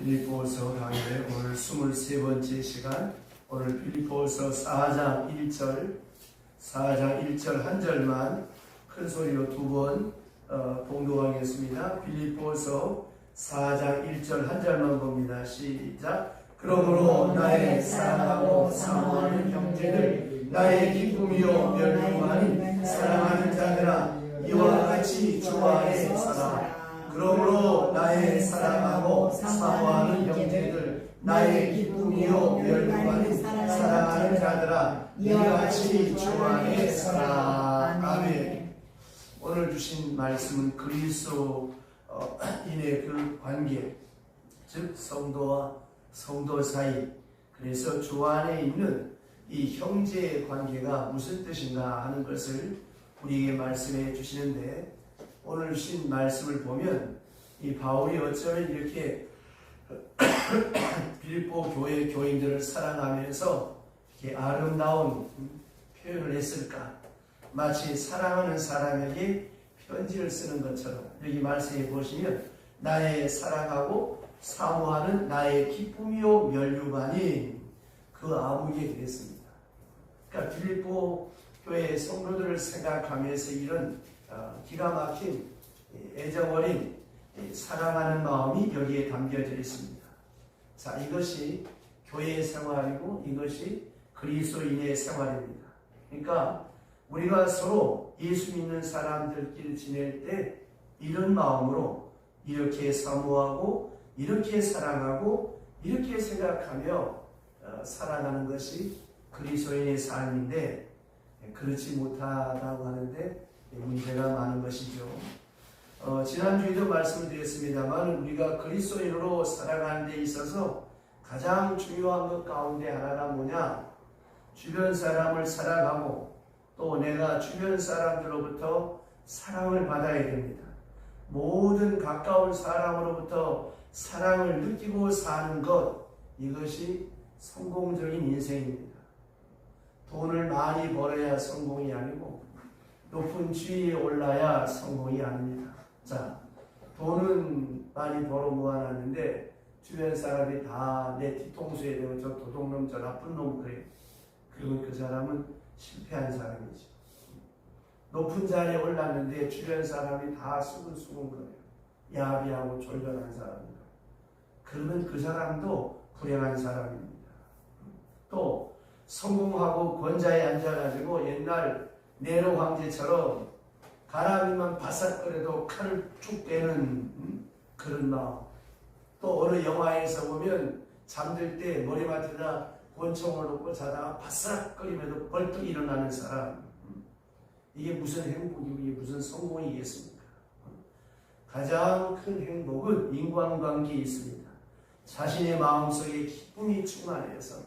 빌립보서 강의 오늘 23번째 시간, 오늘 빌립보서 4장 1절 한 절만 큰 소리로 두 번 봉독하겠습니다. 빌립보서 4장 1절 한 절만 봅니다. 시작. 그러므로 나의 사랑하고 사모하는 형제들, 나의 기쁨이요 멸류관인 사랑하는 자들아, 이와 같이 주와 안에 살아. 그러므로 나의 사랑하고 사모하는 형제들, 나의 기쁨이요 멸류관인 사랑하는 자들아, 이와 같이 주와 안에 살아. 아멘. 오늘 주신 말씀은 그리스도인의 그 관계, 즉 성도와 성도 사이, 그래서 주 안에 있는 이 형제의 관계가 무슨 뜻인가 하는 것을 우리에게 말씀해 주시는데, 오늘 주신 말씀을 보면 이 바울이 어쩌면 이렇게 빌립보 교회 교인들을 사랑하면서 이렇게 아름다운 표현을 했을까? 마치 사랑하는 사람에게 편지를 쓰는 것처럼 여기 말씀해 보시면 나의 사랑하고 사모하는 나의 기쁨이요 멸류관인 그 아무개 되겠습니다. 그러니까 빌립보 교회의 성도들을 생각하면서 이런 기가 막힌 애정어린 사랑하는 마음이 여기에 담겨져 있습니다. 자, 이것이 교회의 생활이고 이것이 그리스도인의 생활입니다. 그러니까 우리가 서로 예수 믿는 사람들끼리 지낼 때 이런 마음으로 이렇게 사모하고 이렇게 사랑하고 이렇게 생각하며 살아가는 것이 그리스도인의 삶인데, 그렇지 못하다고 하는데 문제가 많은 것이죠. 지난주에도 말씀을 드렸습니다만 우리가 그리스도인으로 살아가는 데 있어서 가장 중요한 것 가운데 하나가 뭐냐? 주변 사람을 사랑하고 또 내가 주변 사람들로부터 사랑을 받아야 됩니다. 모든 가까운 사람으로부터 사랑을 느끼고 사는 것, 이것이 성공적인 인생입니다. 돈을 많이 벌어야 성공이 아니고 높은 지위에 올라야 성공이 아닙니다. 자, 돈은 많이 벌어 모아놨는데 주변 사람이 다 내 뒤통수에 대고 저 도둑놈, 저 나쁜 놈 그래요. 그러면 그 사람은 실패한 사람이죠. 높은 자리에 올랐는데 주변 사람이 다 수근수근 거려요. 야비하고 졸변한 사람이다. 그러면 그 사람도 불행한 사람입니다. 또 성공하고 권좌에 앉아가지고 옛날 네로 황제처럼 가라비만 바싹거려도 칼을 쭉 빼는 그런 마음. 또 어느 영화에서 보면 잠들 때 머리맡에다 권총을 놓고 자다가 바싹거리면서 벌떡 일어나는 사람. 이게 무슨 행복이고 이게 무슨 성공이겠습니까? 가장 큰 행복은 인간관계에 있습니다. 자신의 마음속에 기쁨이 충만해서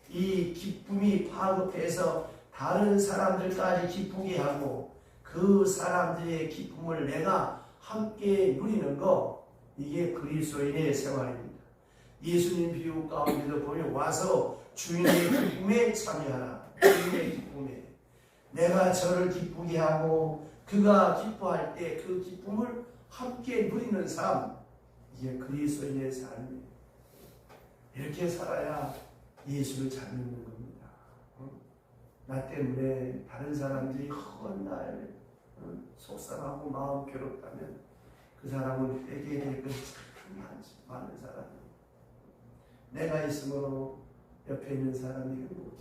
이 기쁨이 파급해서 다른 사람들까지 기쁘게 하고 그 사람들의 기쁨을 내가 함께 누리는 것, 이게 그리스도인의 생활입니다. 예수님 비유 가운데도 보면 와서 주인의 기쁨에 참여하라. 주인의 기쁨에 내가 저를 기쁘게 하고 그가 기뻐할 때 그 기쁨을 함께 누리는 삶, 이게 그리스도인의 삶이에요. 이렇게 살아야 예수를 잘 믿는 겁니다. 나 때문에 다른 사람들이 헛날 속상하고 마음 괴롭다면 그 사람은 회개될 것이 참 많은 사람이에요. 내가 있으므로 옆에 있는 사람이 행복해.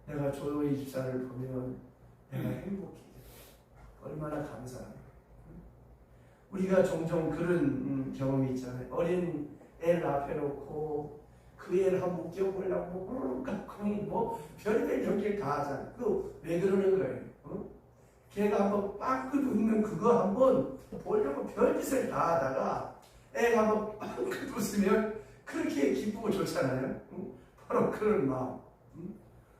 내가 조용히 집사를 보면 내가 행복해. 얼마나 감사해요. 우리가 종종 그런 경험이 있잖아요. 어린 애를 앞에 놓고 그 애를 한번 웃겨보려고 뭐 별별 경기를 다 하잖아요. 그 왜 그러는 거예요? 걔가 한번 빵긋 웃는 그거 한번 보려고 별짓을 다 하다가 애가 한번 빵긋 웃으면 그렇게 기쁘고 좋잖아요. 바로 그런 마음.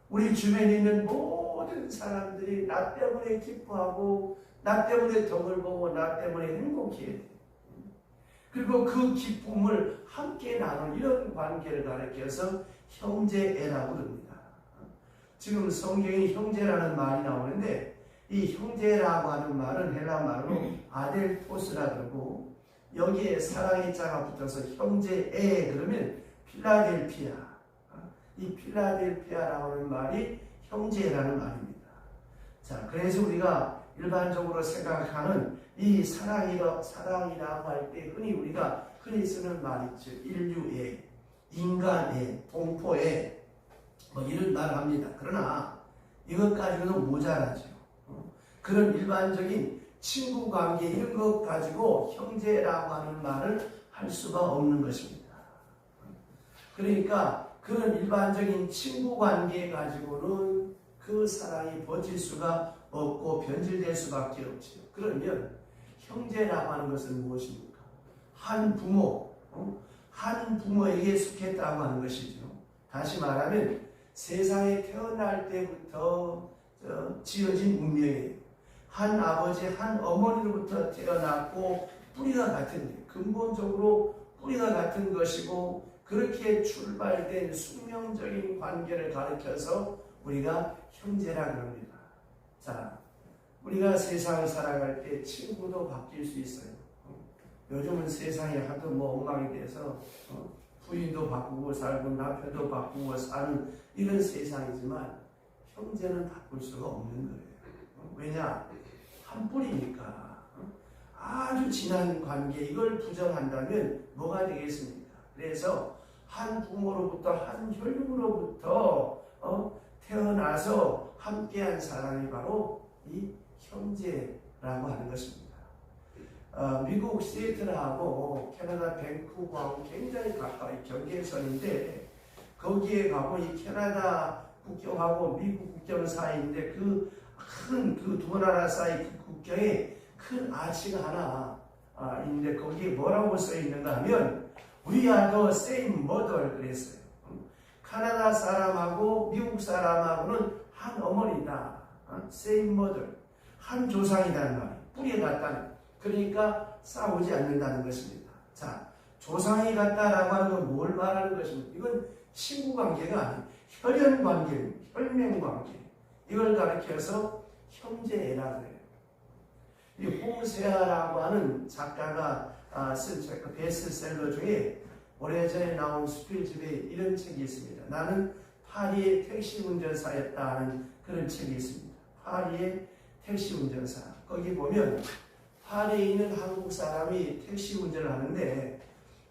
우리 주변에 있는 모든 사람들이 나 때문에 기뻐하고 나 때문에 덕을 보고 나 때문에 행복해야 돼. 그리고 그 기쁨을 함께 나눈 이런 관계를 가리켜서 형제애라고 그럽니다. 지금 성경에 형제라는 말이 나오는데 이 형제라고 하는 말은 헬라 말로 아델토스라 그러고, 여기에 사랑의 자가 붙어서 형제애 그러면 필라델피아. 이 필라델피아라고 하는 말이 형제라는 말입니다. 자, 그래서 우리가 일반적으로 생각하는 이 사랑이라고 할 때 흔히 쓰는 말이 있죠. 인류애, 인간애, 동포애 뭐 이런 말을 합니다. 그러나 이것 가지고는 모자라죠. 그런 일반적인 친구 관계 이런 것 가지고 형제라고 하는 말을 할 수가 없는 것입니다. 그러니까 그런 일반적인 친구 관계 가지고는 그 사랑이 버틸 수가 없고 변질될 수밖에 없지요. 그러면 형제라고 하는 것은 무엇입니까? 한 부모에게 속했다고 하는 것이죠. 다시 말하면 세상에 태어날 때부터 지어진 운명이에요. 한 아버지, 한 어머니로부터 태어났고 뿌리가 같은, 근본적으로 뿌리가 같은 것이고 그렇게 출발된 숙명적인 관계를 가르쳐서 우리가 형제라고 합니다. 자, 우리가 세상을 살아갈 때 친구도 바뀔 수 있어요. 요즘은 세상이 하도 엉망이 돼서 부인도 바꾸고 살고 남편도 바꾸고 사는 이런 세상이지만 형제는 바꿀 수가 없는 거예요. 왜냐? 한 뿌리니까. 아주 진한 관계, 이걸 부정한다면 뭐가 되겠습니까? 그래서 한 부모로부터, 한 혈육으로부터 태어나서 함께한 사람이 바로 이 형제라고 하는 것입니다. 미국 시애틀하고 캐나다 밴쿠버하고 굉장히 가까이 경계선인데 거기에 가고 이 캐나다 국경하고 미국 국경 사이인데 그 두 나라 사이 그 국경에 큰 아치가 하나 있는데 거기에 뭐라고 써 있는가 하면 We are the same mother 그랬어요. 카나다 사람하고 미국 사람하고는 한 어머니다. same mother. 한 조상이라는 말이 뿌리가 같다는. 그러니까 싸우지 않는다는 것입니다. 자, 조상이 같다라고 하는 건 뭘 말하는 것입니까? 이건 친구 관계가 아니에요. 혈연 관계입니다. 혈맹 관계. 이걸 가르쳐서 형제애라고 해요. 이 홍세아라고 하는 작가가 쓴 베스트셀러 중에 오래전에 나온 수필집에 이런 책이 있습니다. 나는 파리의 택시 운전사였다 하는 그런 책이 있습니다. 파리의 택시 운전사. 거기 보면 파리에 있는 한국 사람이 택시 운전을 하는데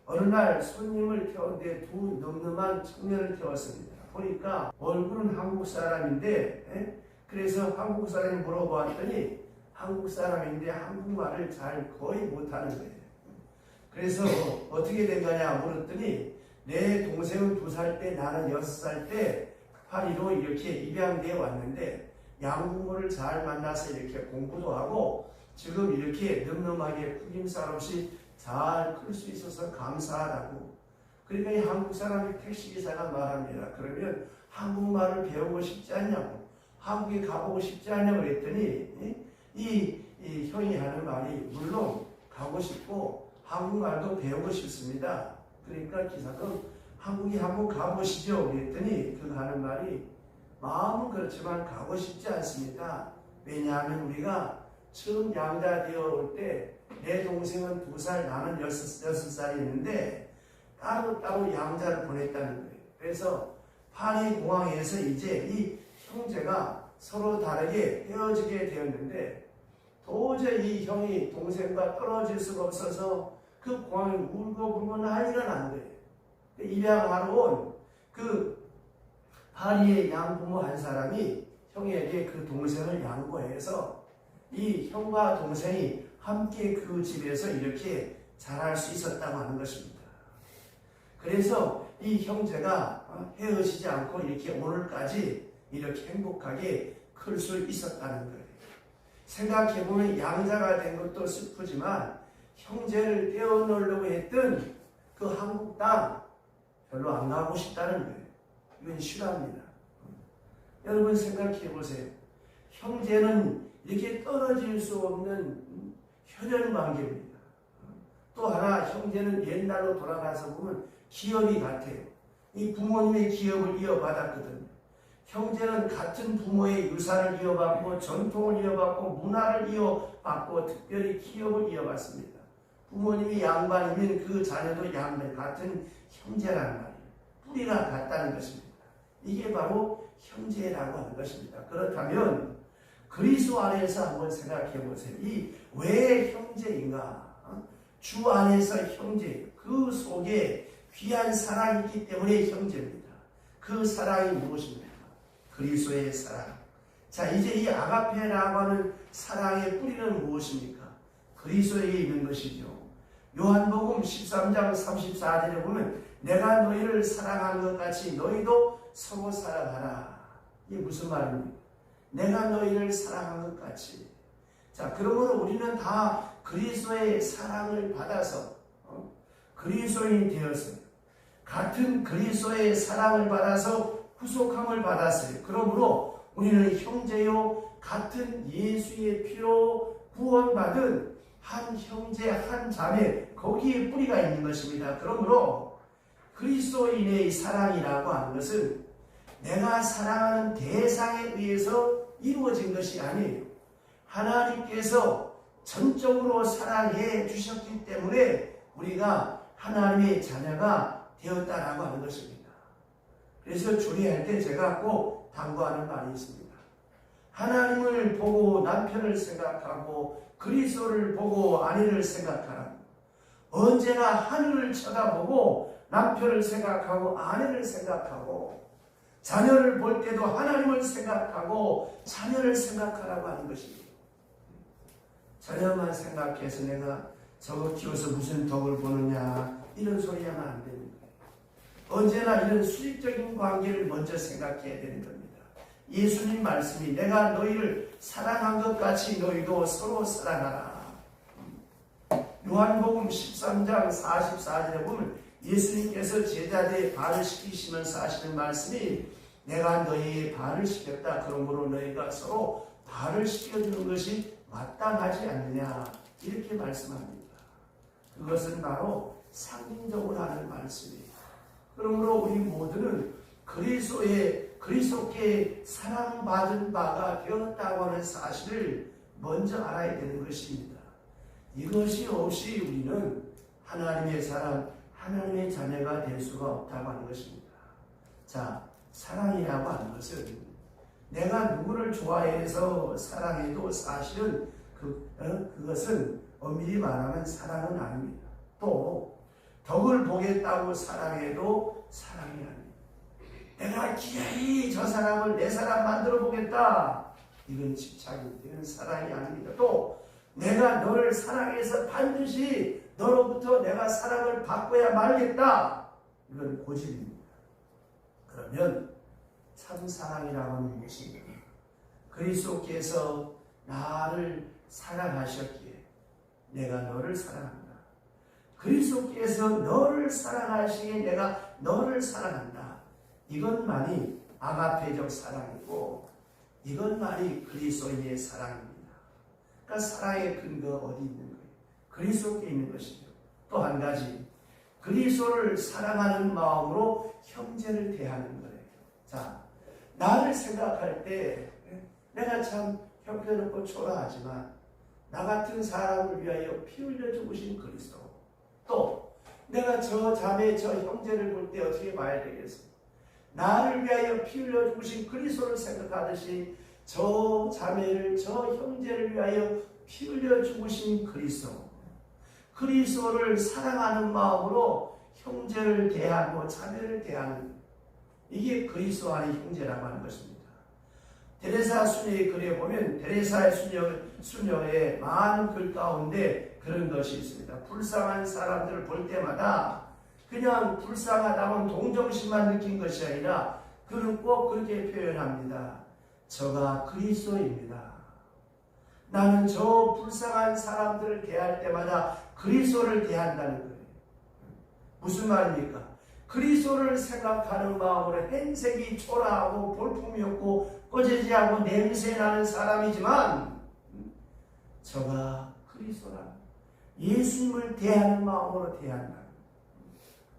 어느 날 손님을 태웠는데 두 늠름한 청년을 태웠습니다. 보니까 얼굴은 한국 사람인데 그래서 한국 사람이 물어보았더니 한국 사람인데 한국말을 거의 못하는 거예요. 그래서 어떻게 된 거냐 물었더니 내 동생은 2살 때 나는 6살 때 파리로 이렇게 입양되어 왔는데 양부모를 잘 만나서 이렇게 공부도 하고 지금 이렇게 늠름하게 구김살 없이 잘 클 수 있어서 감사하다고. 그러니까 이 한국 사람이 택시기사가 말합니다. 그러면 한국말을 배우고 싶지 않냐고, 한국에 가보고 싶지 않냐고 그랬더니 이 형이 하는 말이 물론 가고 싶고 한국말도 배우고 싶습니다. 그러니까 기사도 한국에 한번 가보시죠 그랬더니 그 하는 말이 마음은 그렇지만 가고 싶지 않습니다. 왜냐하면 우리가 처음 양자되어 올 때 내 동생은 2살 나는 6살이 있는데 따로 양자를 보냈다는 거예요. 그래서 파리 공항에서 이제 이 형제가 서로 다르게 헤어지게 되었는데 도저히 이 형이 동생과 떨어질 수가 없어서 그 공항에 울고 난리가 난 거예요. 입양하러 온 그 파리의 양부모 한 사람이 형에게 그 동생을 양보해서 이 형과 동생이 함께 그 집에서 이렇게 자랄 수 있었다고 하는 것입니다. 그래서 이 형제가 헤어지지 않고 이렇게 오늘까지 이렇게 행복하게 클 수 있었다는 거예요. 생각해보면 양자가 된 것도 슬프지만 형제를 떼어놓으려고 했던 그 한국 땅 별로 안 가고 싶다는 거예요. 이건 실화입니다. 여러분 생각해보세요. 형제는 이렇게 떨어질 수 없는 혈연 관계입니다. 또 하나 형제는 옛날로 돌아가서 보면 기업이 같아요. 이 부모님의 기업을 이어받았거든요. 형제는 같은 부모의 유산을 이어받고 전통을 이어받고 문화를 이어받고 특별히 기업을 이어받습니다. 부모님이 양반이면 그 자녀도 양반 같은 형제라는 말이에요. 뿌리가 같다는 것입니다. 이게 바로 형제라고 하는 것입니다. 그렇다면 그리스도 안에서 한번 생각해 보세요. 이 왜 형제인가? 주 안에서 형제, 그 속에 귀한 사랑이 있기 때문에 형제입니다. 그 사랑이 무엇입니까? 그리스도의 사랑. 자, 이제 이 아가페라고 하는 사랑의 뿌리는 무엇입니까? 그리스도에게 있는 것이죠. 요한복음 13장 34절에 보면 내가 너희를 사랑한 것 같이 너희도 서로 사랑하라. 이게 무슨 말입니까? 내가 너희를 사랑한 것 같이. 자, 그러므로 우리는 다 그리스도의 사랑을 받아서 그리스도인이 되었어요. 같은 그리스도의 사랑을 받아서 구속함을 받았어요. 그러므로 우리는 형제요 같은 예수의 피로 구원받은 한 형제 한 자매, 거기에 뿌리가 있는 것입니다. 그러므로 그리스도인의 사랑이라고 하는 것은 내가 사랑하는 대상에 의해서 이루어진 것이 아니에요. 하나님께서 전적으로 사랑해 주셨기 때문에 우리가 하나님의 자녀가 되었다라고 하는 것입니다. 그래서 주례할 때 제가 꼭 당부하는 말이 있습니다. 하나님을 보고 남편을 생각하고 그리스도를 보고 아내를 생각하라. 언제나 하늘을 쳐다보고 남편을 생각하고 아내를 생각하고 자녀를 볼 때도 하나님을 생각하고 자녀를 생각하라고 하는 것입니다. 자녀만 생각해서 내가 저거 키워서 무슨 덕을 보느냐 이런 소리 하면 안 됩니다. 언제나 이런 수직적인 관계를 먼저 생각해야 되는 겁니다. 예수님 말씀이 내가 너희를 사랑한 것 같이 너희도 서로 사랑하라. 요한복음 13장 44절에 보면 예수님께서 제자들의 발을 씻기시면서 하시는 말씀이 내가 너희의 발을 씻겼다. 그러므로 너희가 서로 발을 씻겨주는 것이 마땅하지 않느냐 이렇게 말씀합니다. 그것은 바로 상징적으로 하는 말씀이에요. 그러므로 우리 모두는 그리스도께 사랑받은 바가 되었다고 하는 사실을 먼저 알아야 되는 것입니다. 이것이 없이 우리는 하나님의 사랑, 하나님의 자녀가 될 수가 없다고 하는 것입니다. 자, 사랑이라고 하는 것은 내가 누구를 좋아해서 사랑해도 사실은 그것은 엄밀히 말하면 사랑은 아닙니다. 또 덕을 보겠다고 사랑해도 사랑이 아닙니다. 내가 기꺼이 저 사람을 내 사람 만들어 보겠다. 이건 집착입니다. 이건 사랑이 아닙니다. 또 내가 너를 사랑해서 반드시 너로부터 내가 사랑을 받고야 말겠다. 이건 고집입니다. 그러면 참 사랑이라고 하는 것입니다. 그리스도께서 나를 사랑하셨기에 내가 너를 사랑한다. 그리스도께서 너를 사랑하시기에 내가 너를 사랑한다. 이것만이 아가페적 사랑이고 이것만이 그리스도인의 사랑입니다. 그러니까 사랑의 근거가 어디 있는 거예요? 그리스도께 있는 것이죠. 또 한 가지 그리스도를 사랑하는 마음으로 형제를 대하는 거예요. 자, 나를 생각할 때 내가 참 형편없고 초라하지만 나 같은 사람을 위하여 피 흘려 죽으신 그리스도, 또 내가 저 자매 저 형제를 볼 때 어떻게 봐야 되겠습니까? 나를 위하여 피 흘려 죽으신 그리스도를 생각하듯이 저 자매를 저 형제를 위하여 피 흘려 죽으신 그리스도를 사랑하는 마음으로 형제를 대하고 자매를 대하는, 이게 그리스도 안의 형제라고 하는 것입니다. 데레사 수녀의 글에 보면 데레사의 수녀의 많은 글 가운데 그런 것이 있습니다. 불쌍한 사람들을 볼 때마다 그냥 불쌍하다고 동정심만 느낀 것이 아니라 그는 꼭 그렇게 표현합니다. 저가 그리스도입니다. 나는 저 불쌍한 사람들을 대할 때마다 그리스도를 대한다는 거예요. 무슨 말입니까? 그리스도를 생각하는 마음으로 행색이 초라하고 볼품이 없고 꺼지지하고 냄새나는 사람이지만 저가 그리스도라 예수님을 대하는 마음으로 대한다.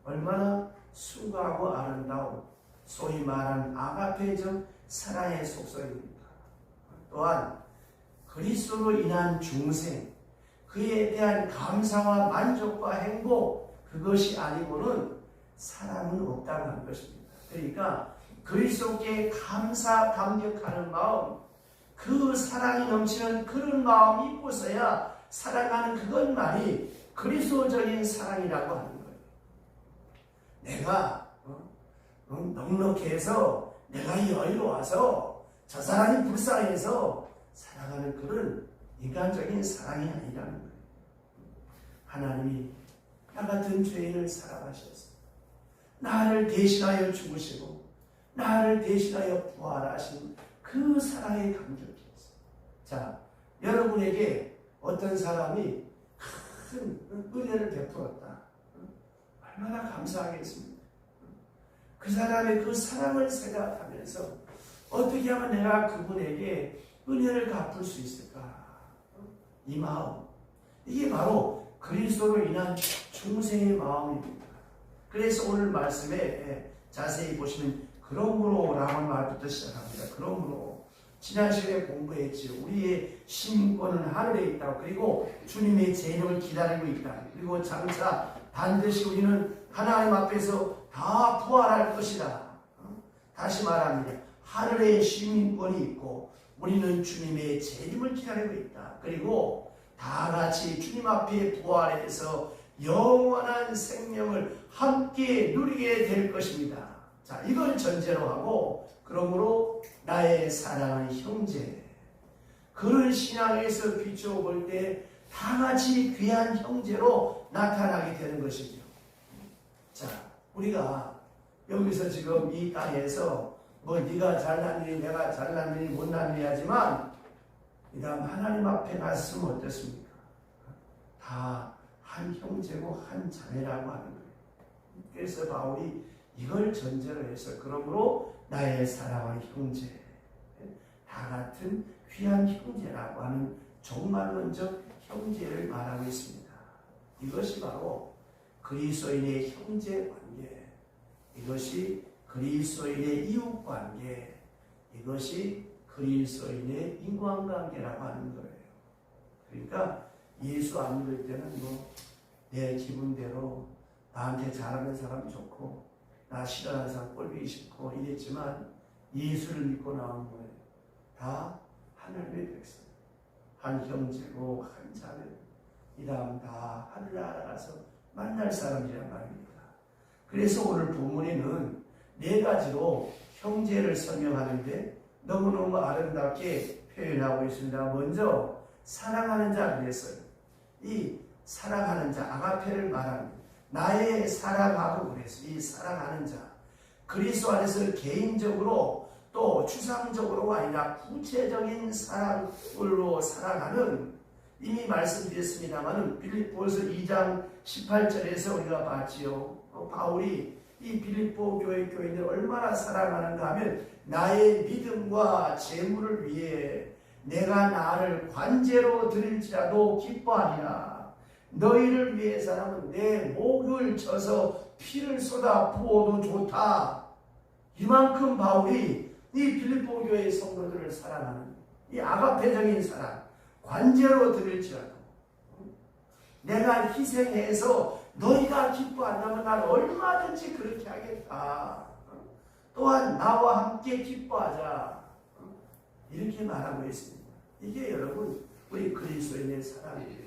얼마나 숭고하고 아름다운 소위 말하는 아가페적 사랑의 속성입니다. 또한 그리스도로 인한 중생, 그에 대한 감사와 만족과 행복, 그것이 아니고는 사랑은 없다고 하는 것입니다. 그러니까 그리스도께 감사 감격하는 마음, 그 사랑이 넘치는 그런 마음이 있고서야 사랑하는 그것만이 그리스도적인 사랑이라고 하는 거예요. 내가 넉넉해서, 내가 여유로워서, 저 사람이 불쌍해서 사랑하는 그런 인간적인 사랑이 아니라는 거예요. 하나님이 나 같은 죄인을 사랑하셔서 나를 대신하여 죽으시고 나를 대신하여 부활하신 그 사랑에 감격해서, 자, 여러분에게 어떤 사람이 큰 은혜를 베풀었다. 얼마나 감사하겠습니까? 그 사람의 그 사랑을 생각하면서 어떻게 하면 내가 그분에게 은혜를 갚을 수 있을까? 이 마음, 이게 바로 그리스도로 인한 중생의 마음입니다. 그래서 오늘 말씀에 자세히 보시면 그러므로 라는 말부터 시작합니다. 그러므로 지난 시간에 공부했지요. 우리의 시민권은 하늘에 있다. 그리고 주님의 재림을 기다리고 있다. 그리고 장차 반드시 우리는 하나님 앞에서 다 부활할 것이다. 다시 말합니다. 하늘에 시민권이 있고 우리는 주님의 재림을 기다리고 있다. 그리고 다 같이 주님 앞에 부활해서 영원한 생명을 함께 누리게 될 것입니다. 자, 이걸 전제로 하고, 그러므로 나의 사랑하는 형제, 그런 신앙에서 비추어 볼 때 다 같이 귀한 형제로 나타나게 되는 것이죠. 자, 우리가 여기서 지금 이 땅에서 뭐 네가 잘난 일이 내가 잘난 일이 못난 일이 하지만 이 다음 하나님 앞에 갔으면 어떻습니까? 다 한 형제고 한 자매라고 하는 거예요. 그래서 바울이 이걸 전제로 해서 그러므로 나의 사랑하는 형제, 다 같은 귀한 형제라고 하는 종말론적 형제를 말하고 있습니다. 이것이 바로 그리스도인의 형제 관계, 이것이 그리스도인의 이웃 관계, 이것이 그리스도인의 인간관계라고 하는 거예요. 그러니까 예수 안 믿을 때는 뭐 내 기분대로 나한테 잘하는 사람 좋고 나 싫어하는 사람 꼴보기 싫고 이랬지만 예수를 믿고 나온 거예요. 다 하나님의 백성, 한 형제고 한 자매, 이 다음 다 하늘나라 가서 만날 사람이란 말입니다. 그래서 오늘 본문에는 네 가지로 형제를 설명하는데 너무너무 아름답게 표현하고 있습니다. 먼저 사랑하는 자 그랬어요. 이 사랑하는 자, 아가페를 말합니다. 나의 사랑하고 그랬어요. 이 사랑하는 자, 그리스도 안에서 개인적으로 또 추상적으로가 아니라 구체적인 사랑으로 사랑하는, 이미 말씀드렸습니다만 빌립보서 2장 18절에서 우리가 봤지요. 바울이 이 빌립보 교회 교인을 얼마나 사랑하는가 하면 나의 믿음과 재물을 위해 내가 나를 관제로 드릴지라도 기뻐하리라. 너희를 위해서라면 내 목을 쳐서 피를 쏟아 부어도 좋다. 이만큼 바울이 이 빌립보 교회의 성도들을 사랑하는 이 아가페적인 사랑, 관제로 드릴지라도 내가 희생해서 너희가 기뻐한다면 난 얼마든지 그렇게 하겠다. 또한 나와 함께 기뻐하자. 이렇게 말하고 있습니다. 이게 여러분 우리 그리스도인의 사랑이에요.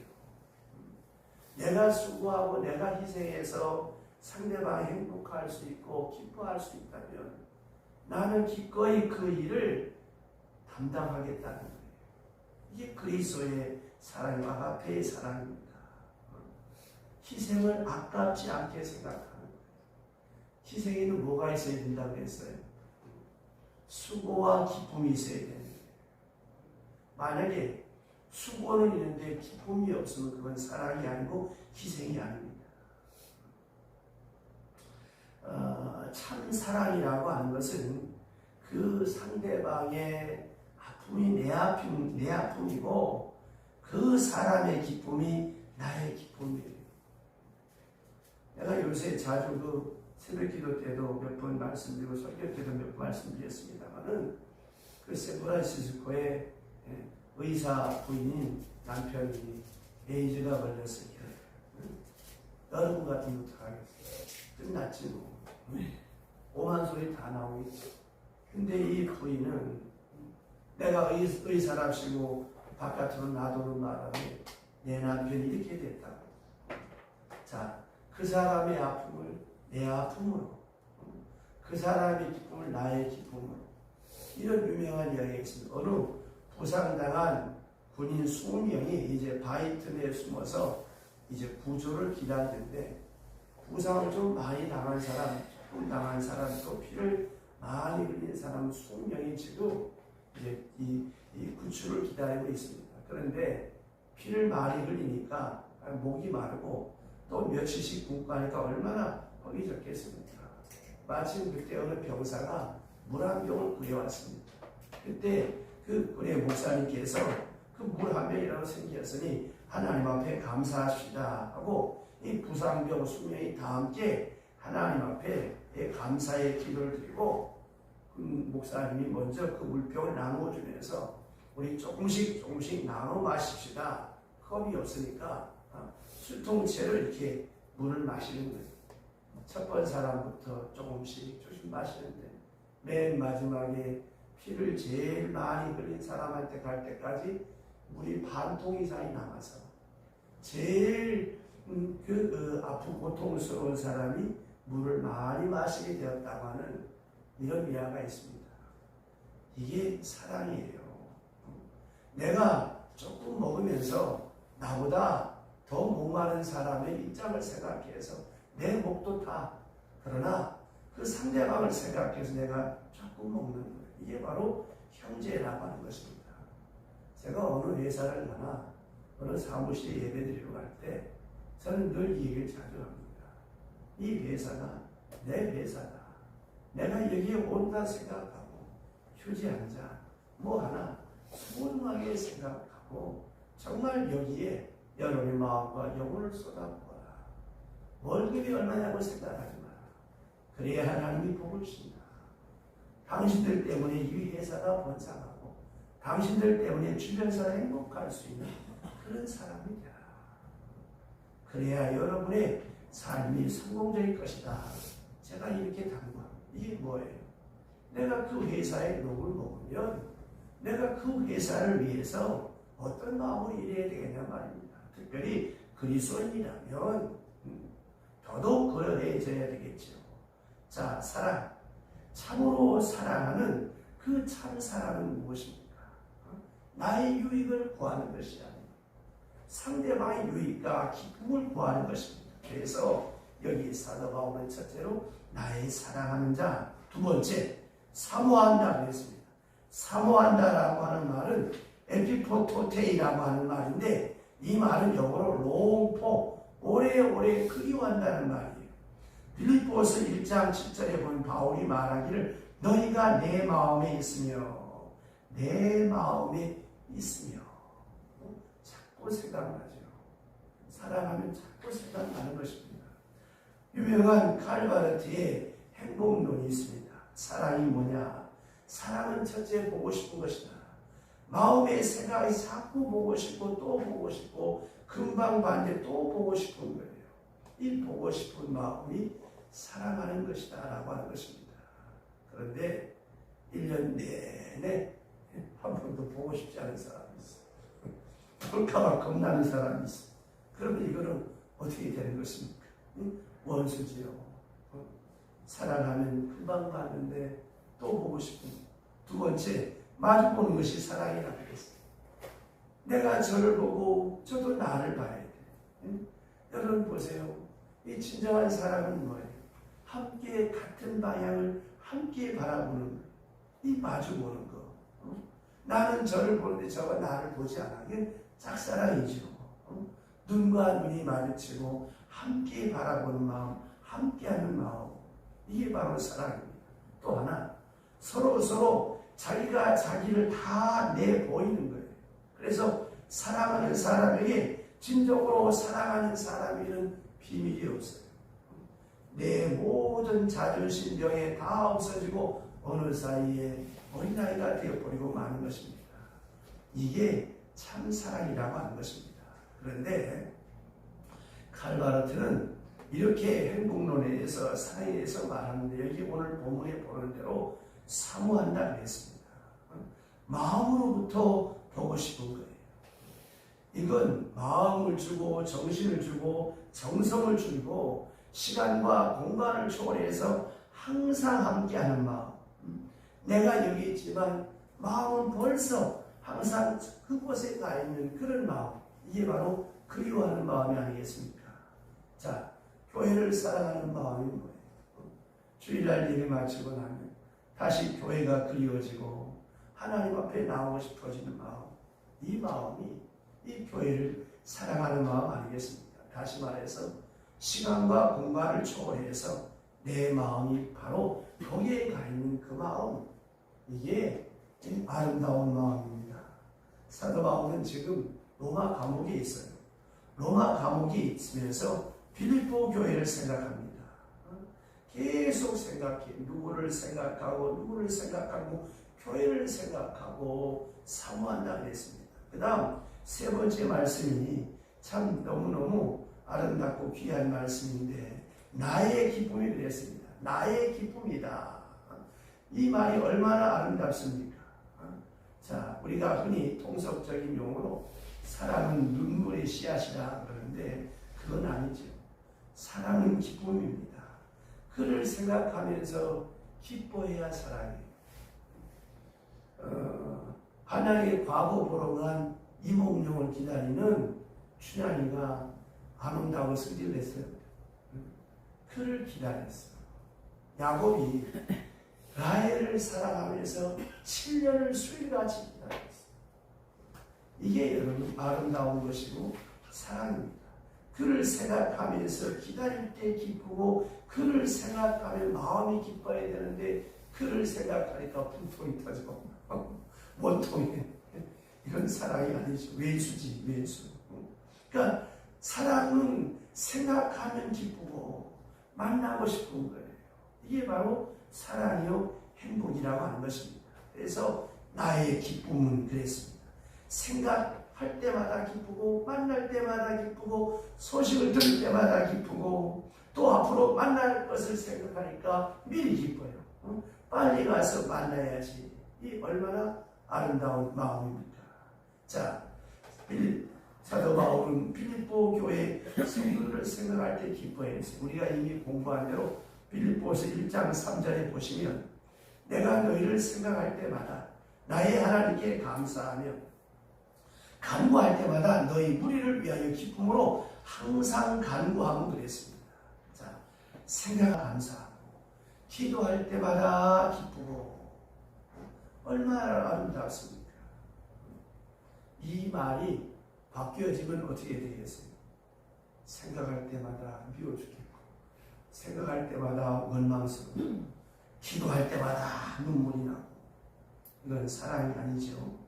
내가 수고하고 내가 희생해서 상대방이 행복할 수 있고 기뻐할 수 있다면 나는 기꺼이 그 일을 담당하겠다는 거예요. 이게 그리스도의 사랑과 아가페의 사랑입니다. 희생을 아깝지 않게 생각하는 거예요. 희생에는 뭐가 있어야 된다고 했어요? 수고와 기쁨이 있어야 되는 거예요. 만약에 수고는 있는데 기쁨이 없으면 그건 사랑이 아니고 희생이 아닙니다. 참 사랑이라고 하는 것은 그 상대방의 아픔이 내 아픔이고 그 사람의 기쁨이 나의 기쁨이에요. 내가 요새 자주 그 새벽 기도 때도 몇 번 말씀드리고 설교 때도 몇 번 말씀드렸습니다만은 그 샌프란시스코의 의사 부인인 남편이 에이즈가 걸려서 여러분 같은 것도 하겠어요. 끝났지 뭐. 오만 소리 다 나오겠지. 근데 이 부인은 내가 의사랍시고 바깥으로 놔두는 바람에 내 남편이 이렇게 됐다고. 자, 그 사람의 아픔을 내 아픔으로, 그 사람의 기쁨을 나의 기쁨으로, 이런 유명한 이야기가 있습니다. 어느 부상당한 군인 20명이 이제 바위 틈에 숨어서 이제 구조를 기다리는데, 부상을 좀 많이 당한 사람, 조금 당한 사람, 또 피를 많이 흘린 사람 20명이 지금 이제 이 구출을 기다리고 있습니다. 그런데 피를 많이 흘리니까 목이 마르고 또 며칠씩 굶고 하니까 얼마나 허기 좋겠습니까? 마침 그때 어느 병사가 물 한 병을 구해왔습니다. 그때 그 우리 목사님께서 그 물 한 병이라고 생겼으니 하나님 앞에 감사합시다 하고 이 부상병 20명이 다 함께 하나님 앞에 감사의 기도를 드리고 목사님이 먼저 그 물병을 나누어주면서 우리 조금씩 나눠 마십시다. 컵이 없으니까 술통째로 이렇게 물을 마시는 거예요. 첫 번째 사람부터 조금씩 마시는데 맨 마지막에 피를 제일 많이 흘린 사람한테 갈 때까지 물이 반통 이상이 남아서 제일 아프고 고통스러운 사람이 물을 많이 마시게 되었다고 하는 이런 이야기가 있습니다. 이게 사랑이에요. 내가 조금 먹으면서 나보다 더 목마른 사람의 입장을 생각해서 내 목도 타. 그러나 그 상대방을 생각해서 내가 조금 먹는 거예요. 이게 바로 형제라고 하는 것입니다. 제가 어느 회사를 가나 어느 사무실에 예배드리러 갈 때 저는 늘 이 얘기를 자주 합니다. 이 회사가 내 회사다. 내가 여기에 온다 생각하고 휴지 한 잔, 뭐 하나 소중하게 생각하고 정말 여기에 여러분의 마음과 영혼을 쏟아부어라. 월급이 얼마냐고 생각하지 마라. 그래야 하나님이 복을 주신다. 당신들 때문에 이 회사가 번창하고 당신들 때문에 주변 사람이 행복할 수 있는 그런 사람이 되라. 그래야 여러분의 삶이 성공적일 것이다. 제가 이렇게 당부합니다. 이게 뭐예요? 내가 그 회사에 욕을 먹으면 내가 그 회사를 위해서 어떤 마음으로 일해야 되겠냐 말입니다. 특별히 그리스도인이라면 더더욱 그러해져야 되겠죠. 자, 사랑. 참으로 사랑하는 그 참 사랑은 무엇입니까? 나의 유익을 구하는 것이 아닙니다. 상대방의 유익과 기쁨을 구하는 것입니다. 그래서 여기 사도 바울은 첫째로 나의 사랑하는 자, 두 번째 사모한다 그랬습니다. 사모한다라고 하는 말은 에피포토테이라고 하는 말인데 이 말은 영어로 롱포, 오래오래 그리워한다는 말이에요. 빌립보서 1장 7절에 보면 바울이 말하기를 너희가 내 마음에 있으며 내 마음에 있으며 자꾸 생각나죠. 사랑하면 자꾸 생각나는 것입니다. 유명한 칼바르트의 행복론이 있습니다. 사랑이 뭐냐? 사랑은 첫째 보고 싶은 것이다. 마음의 생각이 자꾸 보고 싶고 또 보고 싶고 금방 반대 또 보고 싶은 거예요. 이 보고 싶은 마음이 사랑하는 것이다 라고 하는 것입니다. 그런데 1년 내내 한 번도 보고 싶지 않은 사람이 있어. 볼까봐 겁나는 사람이 있어. 그러면 이거는 어떻게 되는 것입니까? 원수지요. 사랑하면 금방 봤는데 또 보고 싶은. 두 번째, 마주 보는 것이 사랑이라고 그랬어요. 내가 저를 보고 저도 나를 봐야 돼. 여러분 보세요. 이 진정한 사랑은 뭐예요? 함께 같은 방향을 함께 바라보는 거예요. 이 마주 보는 거. 나는 저를 보는데 저가 나를 보지 않아. 이게 짝사랑이죠. 눈과 눈이 마주치고 함께 바라보는 마음, 함께하는 마음. 이게 바로 사랑입니다. 또 하나, 서로 자기가 자기를 다 내보이는 거예요. 그래서 사랑하는 사람에게 진정으로 사랑하는 사람이라는 비밀이 없어요. 내 모든 자존심 병에 다 없어지고 어느 사이에 어린아이가 되어버리고 마는 것입니다. 이게 참 사랑이라고 하는 것입니다. 그런데 칼바르트는 이렇게 행복론에서 사랑에 대해서 말하는데 여기 오늘 본문에 보는 대로 사모한다 그랬습니다. 마음으로부터 보고 싶은 거예요. 이건 마음을 주고 정신을 주고 정성을 주고 시간과 공간을 초월해서 항상 함께하는 마음. 내가 여기 있지만 마음은 벌써 항상 그곳에 가 있는 그런 마음. 이게 바로 그리워하는 마음이 아니겠습니까? 자, 교회를 사랑하는 마음이 뭐예요? 주일날 예배 마치고 나면 다시 교회가 그리워지고 하나님 앞에 나오고 싶어지는 마음. 이 마음이 이 교회를 사랑하는 마음 아니겠습니까? 다시 말해서 시간과 공간을 초월해서 내 마음이 바로 거기에 가 있는 그 마음. 이게 아름다운 마음입니다. 사도 바울은 지금 로마 감옥에 있어요. 로마 감옥에 있으면서 빌립보 교회를 생각합니다. 계속 생각해. 누구를 생각하고 교회를 생각하고 사모한다 그랬습니다. 그 다음 세 번째 말씀이 참 너무너무 아름답고 귀한 말씀인데 나의 기쁨이 그랬습니다. 나의 기쁨이다. 이 말이 얼마나 아름답습니까? 자, 우리가 흔히 통속적인 용어로 사랑은 눈물의 씨앗이라 그러는데 그건 아니죠. 사랑은 기쁨입니다. 그를 생각하면서 기뻐해야 사랑해요. 한양에 과거 보러 간 이몽룡을 기다리는 춘향이가 안 온다고 승질을 했어요. 그를 기다렸어. 야곱이 라헬을 사랑하면서 7년을 수일같이 기다렸어. 이게 여러분 아름다운 것이고 사랑입니다. 그를 생각하면서 기다릴 때 기쁘고 그를 생각하면 마음이 기뻐야 되는데 그를 생각하니까 분통이 터지고 원통이 이런 사랑이 아니죠. 외수지 외수. 그러니까 사랑은 생각하면 기쁘고 만나고 싶은 거예요. 이게 바로 사랑이요 행복이라고 하는 것입니다. 그래서 나의 기쁨은 그랬습니다. 생각할 때마다 기쁘고 만날 때마다 기쁘고 소식을 들을 때마다 기쁘고 또 앞으로 만날 것을 생각하니까 미리 기뻐요. 빨리 가서 만나야지. 이 얼마나 아름다운 마음입니까? 자, 사도 바울은 빌립보 교회 성도들을 생각할 때 기뻐했어요. 우리가 이미 공부한 대로 빌립보서 1장 3절에 보시면 내가 너희를 생각할 때마다 나의 하나님께 감사하며 간구할 때마다 너희 무리를 위하여 기쁨으로 항상 간구하고 그랬습니다. 자, 생각 감사하고 기도할 때마다 기쁘고 얼마나 아름답습니까? 이 말이 바뀌어지면 어떻게 되겠어요? 생각할 때마다 미워 죽겠고 생각할 때마다 원망스럽고 기도할 때마다 눈물이 나고 이건 사랑이 아니죠.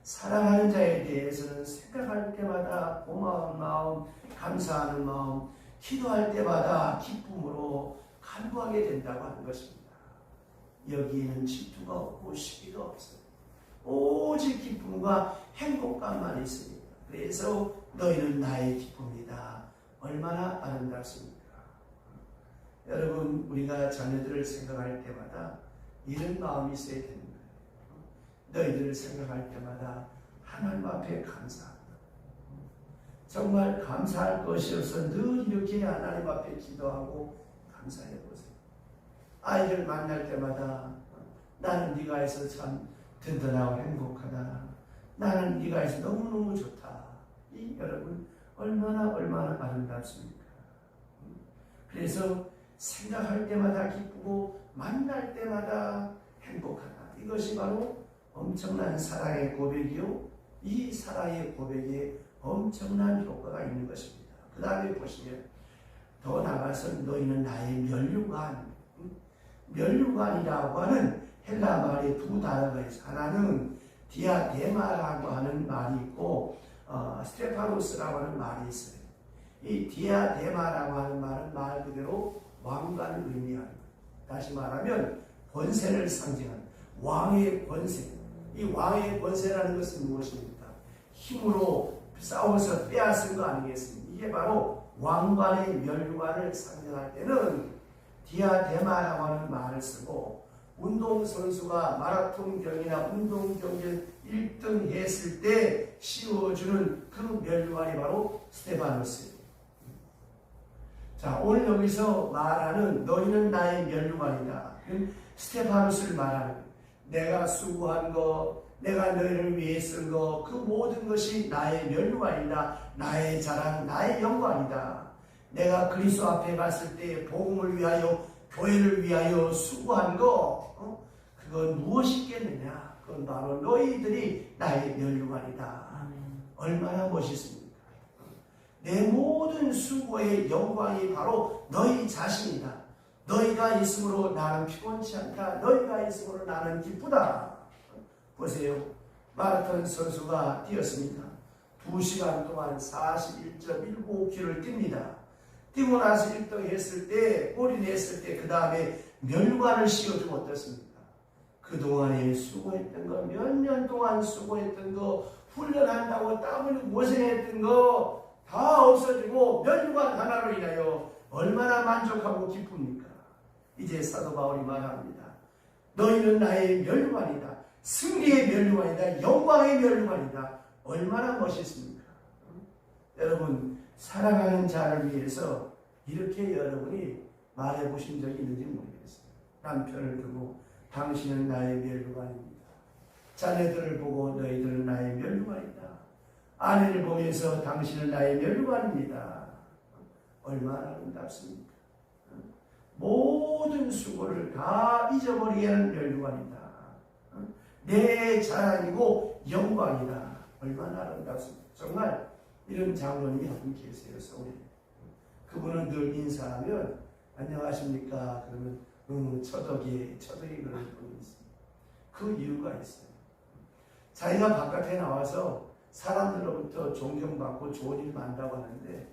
사랑하는 자에 대해서는 생각할 때마다 고마운 마음, 감사하는 마음, 기도할 때마다 기쁨으로 간구하게 된다고 하는 것입니다. 여기에는 질투가 없고 시기가 없어요. 오직 기쁨과 행복감만 있습니다. 그래서 너희는 나의 기쁨이다. 얼마나 아름답습니까? 여러분, 우리가 자녀들을 생각할 때마다 이런 마음이 있어야 되는 거예요. 너희들을 생각할 때마다 하나님 앞에 감사합니다. 정말 감사할 것이 없어 늘 이렇게 하나님 앞에 기도하고 감사해 보세요. 아이를 만날 때마다 나는 네가 있어서 참 든든하고 행복하다. 나는 네가 있어서 너무너무 좋다. 이 여러분 얼마나 아름답습니까? 그래서 생각할 때마다 기쁘고 만날 때마다 행복하다. 이것이 바로 엄청난 사랑의 고백이요. 이 사랑의 고백에 엄청난 효과가 있는 것입니다. 그 다음에 보시면 더 나가서 너희는 나의 면류관. 면류관이라고 하는 헬라 말에 두 단어가 있어요. 하나는 디아데마라고 하는 말이 있고 스테파노스라고 하는 말이 있어요. 이 디아데마라고 하는 말은 말 그대로 왕관을 의미하는 거예요. 다시 말하면 권세를 상징하는 왕의 권세. 이 왕의 권세라는 것은 무엇입니까? 힘으로 싸워서 빼앗은 거 아니겠습니까? 이게 바로 왕관의 멸류관을 상징할 때는 디아데마라고 하는 말을 쓰고, 운동선수가 마라톤 경기나 운동 경기를 1등 했을 때 씌워주는 그 멸류관이 바로 스테파노스예요. 자, 오늘 여기서 말하는 너희는 나의 멸류관이다. 스테파노스를 말하는 거예요. 내가 수고한 거, 내가 너희를 위해 쓴 거, 그 모든 것이 나의 멸류관이다. 나의 자랑, 나의 영광이다. 내가 그리스도 앞에 갔을 때 복음을 위하여, 교회를 위하여 수고한 거, 그건 무엇이겠느냐? 그건 바로 너희들이 나의 멸류관이다. 얼마나 멋있습니까? 내 모든 수고의 영광이 바로 너희 자신이다. 너희가 있으므로 나는 피곤치 않다. 너희가 있으므로 나는 기쁘다. 보세요. 마라톤 선수가 뛰었습니다. 2시간 동안 41.195km를 뜁니다. 뛰고 나서 1등 했을 때, 골이 냈을 때, 그 다음에 멸류관을 씌워주면 어떻습니까? 그동안에 수고했던 거, 몇 년 동안 수고했던 거, 훈련한다고 땀 흘리고 고생했던 거 다 없어지고 멸류관 하나로 인하여 얼마나 만족하고 기쁩니까? 이제 사도 바울이 말합니다. 너희는 나의 멸류관이다. 승리의 멸류관이다. 영광의 멸류관이다. 얼마나 멋있습니까? 여러분, 사랑하는 자를 위해서 이렇게 여러분이 말해보신 적이 있는지 모르겠어요. 남편을 두고 당신은 나의 멸류관입니다. 자녀들을 보고 너희들은 나의 멸류관이다. 아내를 보면서 당신은 나의 멸류관입니다. 얼마나 아름답습니까? 모든 수고를 다 잊어버리게 하는 멸류관이다. 내 자랑이고 영광이다. 얼마나 아름답습니까? 정말 이런 장로님이 한 분 계세요. 서울에. 그분은 늘 인사하면 안녕하십니까? 그러면 처덕이 그런 분이 있어요. 그 이유가 있어요. 자기가 바깥에 나와서 사람들로부터 존경받고 좋은 일 많다고 하는데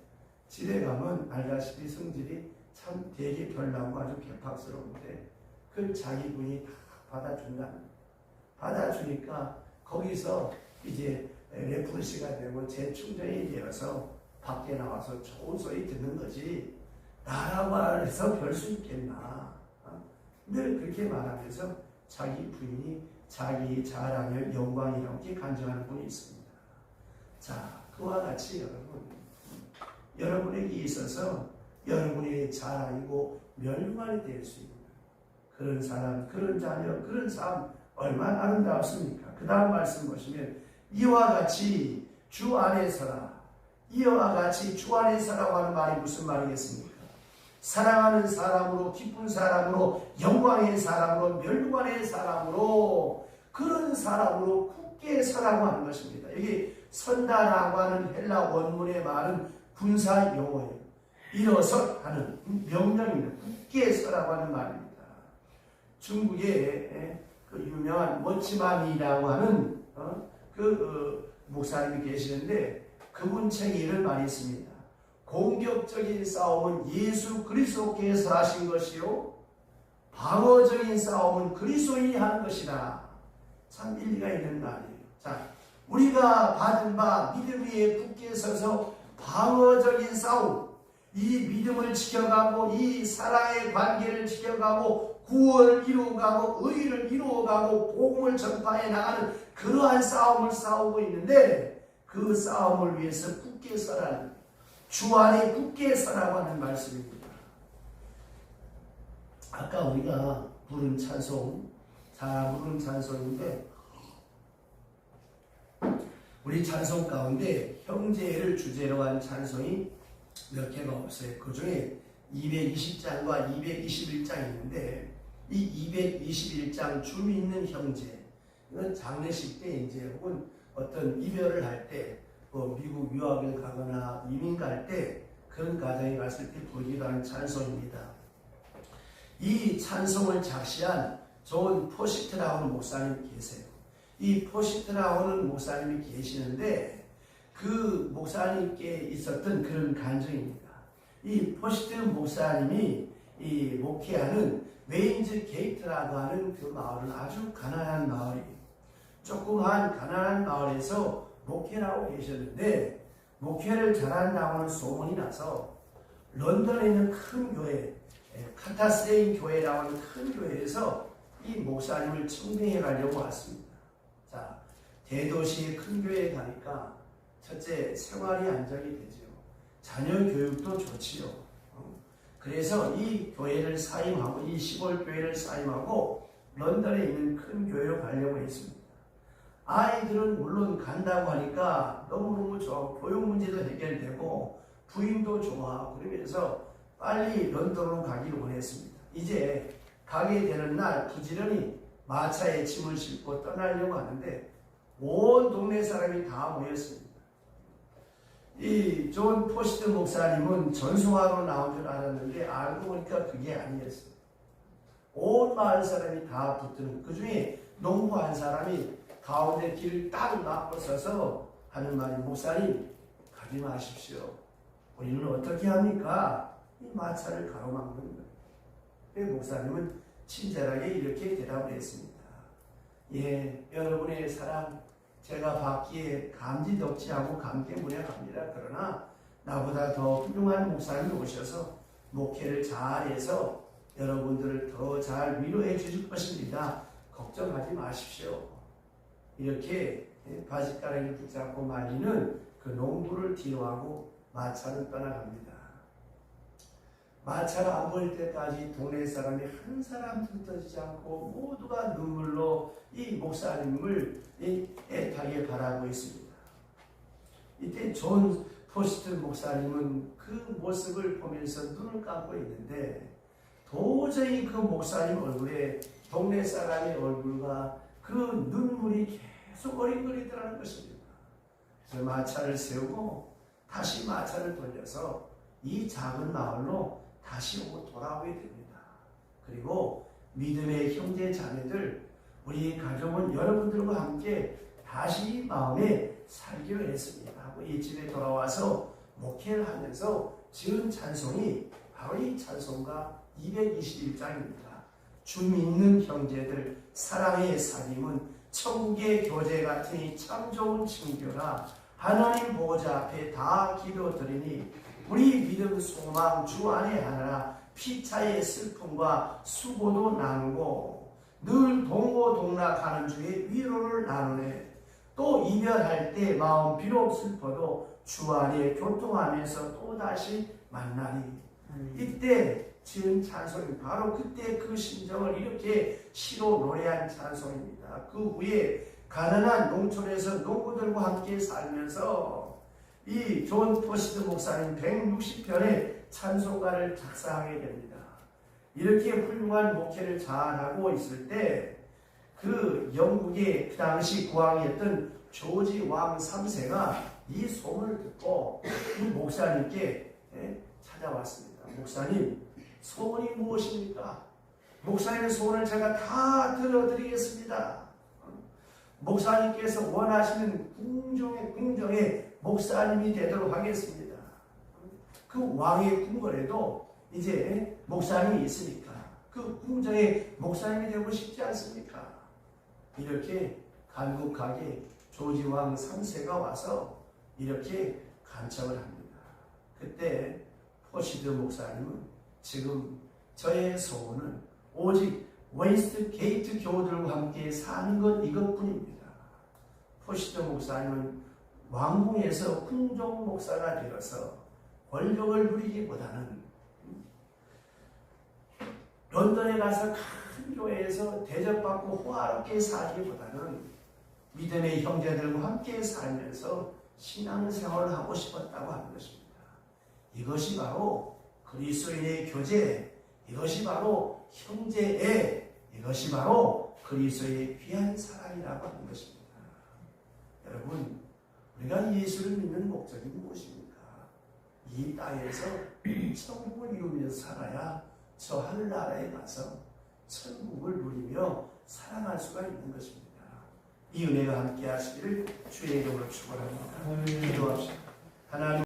집에 가면 알다시피 성질이 참 되게 별나고 아주 개팍스러운데 그걸 자기 분이 다 받아준다는 거예요. 받아주니까 거기서 이제 레프레시가 되고 재충전이 되어서 밖에 나와서 좋은 소리 듣는 거지 나라고 해서 별 수 있겠나. 늘 그렇게 말하면서 자기 부인이 자기 자랑을 영광이라고 간증하는 분이 있습니다. 자, 그와 같이 여러분에게 있어서 여러분의 자랑이고 멸류관이 될 수 있는 그런 사람, 그런 자녀, 그런 삶 얼마나 아름답습니까? 그 다음 말씀 보시면 이와 같이 주 안에 서라. 이와 같이 주 안에 서라고 하는 말이 무슨 말이겠습니까? 사랑하는 사람으로, 기쁜 사람으로, 영광의 사람으로, 멸류관의 사람으로, 그런 사람으로 굳게 서라고 하는 것입니다. 여기 선다라고 하는 헬라 원문의 말은 군사 용어예요. 일어서 하는 명령입니다. 굳게 서라고 하는 말입니다. 중국에 그 유명한 워치만이라고 하는 목사님이 계시는데 그분 책에 이런 말이 있습니다. 공격적인 싸움은 예수 그리스도께서 하신 것이요 방어적인 싸움은 그리스도인이 하는 것이다. 참 일리가 있는 말이에요. 자, 우리가 받은 바 믿음 위에 굳게 서서 방어적인 싸움, 이 믿음을 지켜가고 이 사랑의 관계를 지켜가고 구원을 이루어가고 의를 이루어가고 복음을 전파해 나가는 그러한 싸움을 싸우고 있는데 그 싸움을 위해서 굳게 서라는 주 안에 굳게 서라고 하는 말씀입니다. 아까 우리가 부른 찬송, 잘 부른 찬송인데 우리 찬송 가운데 형제를 주제로 한 찬송이 몇 개가 없어요. 그 중에 220장과 221장이 있는데 이 221장 주 믿는 형제 이건 장례식 때 이제 혹은 어떤 이별을 할 때 미국 유학을 가거나 이민 갈 때 그런 가정에 갔을 때 부르기도 하는 찬송입니다. 이 찬송을 작시한 존 포시트라고 하는 목사님이 계세요. 이 포시트라고 하는 목사님이 계시는데 그 목사님께 있었던 그런 간증입니다. 이 포시트 목사님이 이 목회하는 웨인즈 게이트라고 하는 그 마을은 아주 가난한 마을이에요. 조그마한 가난한 마을에서 목회를 하고 계셨는데 목회를 잘한다고는 소문이 나서 런던에 있는 큰 교회, 카타스레인 교회라고 하는 큰 교회에서 이 목사님을 청빙해 가려고 왔습니다. 자, 대도시의 큰 교회에 가니까 첫째, 생활이 안정이 되죠. 자녀 교육도 좋지요. 그래서 이 교회를 사임하고, 이 시골 교회를 사임하고 런던에 있는 큰 교회로 가려고 했습니다. 아이들은 물론 간다고 하니까 너무너무 좋아. 교육 문제도 해결되고 부인도 좋아. 그러면서 빨리 런던으로 가기를 원했습니다. 이제 가게 되는 날 부지런히 마차에 짐을 싣고 떠나려고 하는데 온 동네 사람이 다 모였습니다. 이 존 포스트 목사님은 전송하러 나온 줄 알았는데 알고 보니까 그게 아니었어요. 온 마을 사람이 다 붙드는, 그 중에 농부 한 사람이 가운데 길을 딱 막고서서 하는 말이, 목사님 가지 마십시오. 우리는 어떻게 합니까? 이 마차를 가로막는 거예요. 목사님은 친절하게 이렇게 대답을 했습니다. 예, 여러분의 사랑 제가 받기에 감지덕지하고 감개무량합니다. 그러나 나보다 더 훌륭한 목사님이 오셔서 목회를 잘해서 여러분들을 더 잘 위로해 주실 것입니다. 걱정하지 마십시오. 이렇게 바짓가랑이를 붙잡고 말리는 그 농부를 뒤로하고 마차는 떠나갑니다. 마차가 안 보일 때까지 동네 사람이 한 사람도 떠지지 않고 모두가 눈물로 이 목사님을 애타게 바라고 있습니다. 이때 존 포스트 목사님은 그 모습을 보면서 눈을 감고 있는데 도저히 그 목사님 얼굴에 동네 사람의 얼굴과 그 눈물이 계속 어린거리더라는 것입니다. 그래서 마차를 세우고 다시 마차를 돌려서 이 작은 마을로 다시 오고 돌아오게 됩니다. 그리고 믿음의 형제 자매들, 우리 가족은 여러분들과 함께 다시 마음에 살기로 했습니다 하고 이 집에 돌아와서 목회를 하면서 지은 찬송이 바로 이 찬송가 221장입니다. 주 믿는 형제들, 사랑의 사귐은 천국의 교제 같으니 참 좋은 친교라. 하나님 보호자 앞에 다 기도드리니 우리 믿음 소망 주 안에 하나라. 피차의 슬픔과 수고도 나누고 늘 동고동락하는 주의 위로를 나누네. 또 이별할 때 마음 비록 슬퍼도 주 안에 교통하면서 또다시 만나니. 이때 지은 찬송이 바로 그때 그 심정을 이렇게 시로 노래한 찬송입니다. 그 후에 가난한 농촌에서 농부들과 함께 살면서 이 존 포스트 목사님 160편의 찬송가를 작사하게 됩니다. 이렇게 훌륭한 목회를 잘하고 있을 때 그 영국의 그 당시 국왕이었던 조지 왕 3세가 이 소문을 듣고 이 목사님께 찾아왔습니다. 목사님, 소원이 무엇입니까? 목사님의 소원을 제가 다 들어드리겠습니다. 목사님께서 원하시는 궁정의 목사님이 되도록 하겠습니다. 그 왕의 궁궐에도 이제 목사님이 있으니까 그 궁정의 목사님이 되고 싶지 않습니까? 이렇게 간곡하게 조지 왕 3세가 와서 이렇게 간청을 합니다. 그때 포시드 목사님은 지금 저의 소원은 오직 웨스트 게이트 교우들과 함께 사는 것 이것뿐입니다. 포시드 목사님은 왕궁에서 궁정 목사가 되어서 권력을 누리기보다는 런던에 가서 큰 교회에서 대접받고 호화롭게 살기보다는 믿음의 형제들과 함께 살면서 신앙생활을 하고 싶었다고 하는 것입니다. 이것이 바로 그리스도인의 교제, 이것이 바로 형제애, 이것이 바로 그리스도의 귀한 사랑이라고 하는 것입니다. 여러분, 우리가 예수를 믿는 목적이 무엇입니까? 이 땅에서 천국을 이루면서 살아야 저 하늘나라에 가서 천국을 누리며 살아갈 수가 있는 것입니다. 이 은혜가 함께 하시기를 주의 이름으로 축원합니다. 기도합시다. 하나님